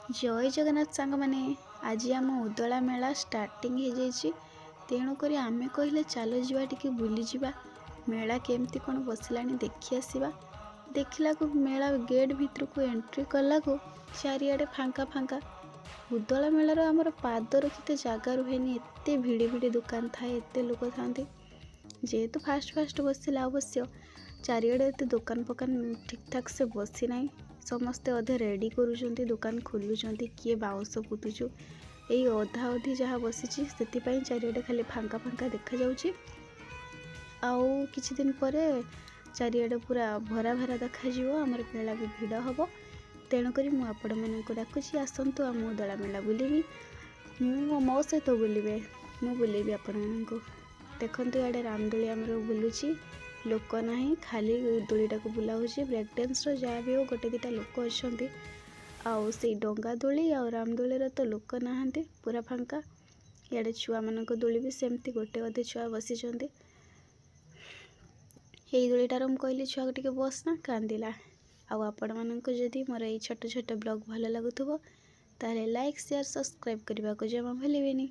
जय जगन्नाथ सांग माने आज आम उदला मेला स्टार्टिंग हो जाइए तेणुक आम कहले चलो जा टी बुली जा मेला केमती कौन बसला देखी आसवा देखला को मेला गेट भीतर को एंट्री कला को चारिआडे फांका फांका उदला मेलार आमर पाद रखते जगह रुहे एत भिड़ी भिड़ी दुकान थाए एत लोक था जेहेतु फास्ट फास्ट बसला अवश्य चारिआडे एत दुकान फकान ठीक ठाक से बसी ना समस्ते अधे रेडी करुँच दुकान खोलुँच किए बाउंस पुतुचु यही अधा अधी जहाँ बसी से चारिआडे खाली फांका फांका देखा जाउछि। आउ किछि दिन परे चारिआडे पूरा भरा भरा देखा आमर मेला भी भिड़ हम तेणुक मुझे डाकुची आसतु आम उदला मेला बुलबी मो सहित बुलबे बुलेबी आपण मानक देखते इे रामदोली आमर बुलूची लोक ना खाली दोलीटा को बुलाऊँ ब्रेक डांस जहाँ भी हो गोटे दिटा लोक अच्छा आउ से डंगा दोली आ रामदोली तो लोक ना पूरा फांका इे छुआ मान दोली भी सेमती गोटे अधे छुआ बसी यही दोलीटार मुझे कहली छुआ टे बसना कांदिला आपण मानक जदि मोर ये छोट छोट ब्लॉग भल लगुव ताले लाइक शेयर सब्सक्राइब करने को जमा भूलें।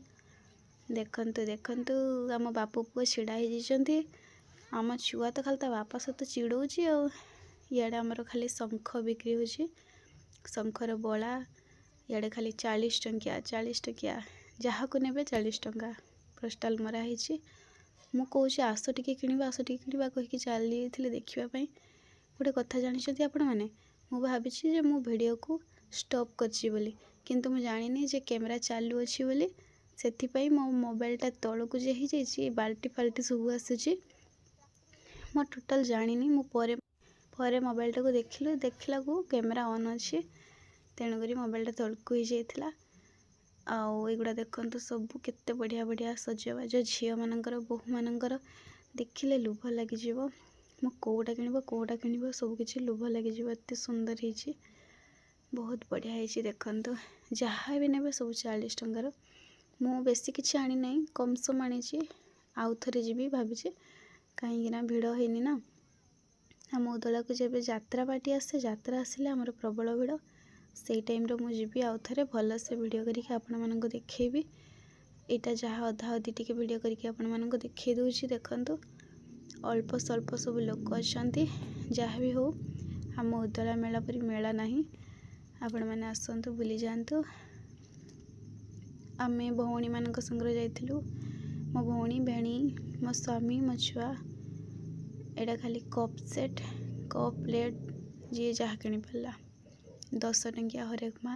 देखंतु देखंतु आम बापू पुआ छिड़ा हो आम छुआ तो खाली बापा सहित चिड़ौची इे आमर खाली शंख बिक्री होची शंखर बड़ा इे खाली 40 टंकिया जहाँ को नेबे 40 टंका पोस्टाल मराही मु कहूँ आस टिके किणवा कहीकि चली देखापी गोटे कथा जानते आपण मैंने मुझे मु वीडियो को स्टॉप करछि बोली किंतु मु जानिनी जे कैमरा चालू अच्छी बोली से मो मोबाइलटा तौक जे बाल्टी फाल्टी सब आसूची मो टोटाल जानिनी मु परे मोबाइलटा को देखला को कैमरा ऑन अच्छी तेणुक मोबाइलटा तौक हो जाइला आउगुड़ा देखते सब केते बढ़िया बढ़िया सजबाज झील मानकर बोहू मानकर देखिले लोभ लगी मु कौटा किणव सबकि लोभ लगी एत सुंदर है बहुत बढ़िया है देखते जहाँ भी ने सब 40 टंकार मु बेसी किसी आनी ना कम सम आनी आउ थे जी भावी कहीं भिड़ होनी ना आम उदला को जब यात्रा पार्टी आसे यात्रा आसिले आमर प्रबल भिड़ से टाइम मुझे आउ थे भल से वीडियो करके आपण मानक देखी यहाँ जहाँ अधा अधी टिके वीडियो करके आपण मानक देखी दूसरी देखंतु अल्प स्वल्प सब लोक अच्छा जहाँ भी हो आम उदला मेला परी मेला नहीं आपण मैंने आसतु बुली जातु आमे भौणी मानक संगे जाइलु मो भौणी भेणी मो स्वामी मो छुआ एटा खाली कप सेट कप प्लेट जी जहाँ किणी पारा 10 टंकिया हरेक माल